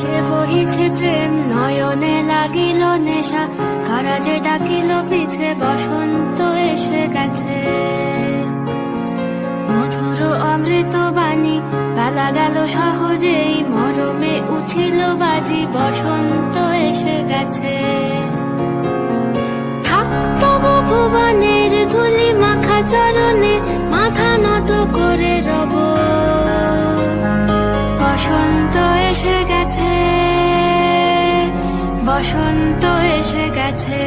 সে বহিছে প্রেম নয়নে লাগিল নেশা, কারা যে ডাকিল পিছে বসন্ত এসে গেছে। মধুর অমৃত বাণী বেলা গেল সহজেই, মরমে উঠিল বাজি বসন্ত এসে গেছে। থাকতব ভুবনের ধুলি মাখা চরণে, মাথা নত করে রব। বসন্ত এসে গেছে, বসন্ত এসে গেছে।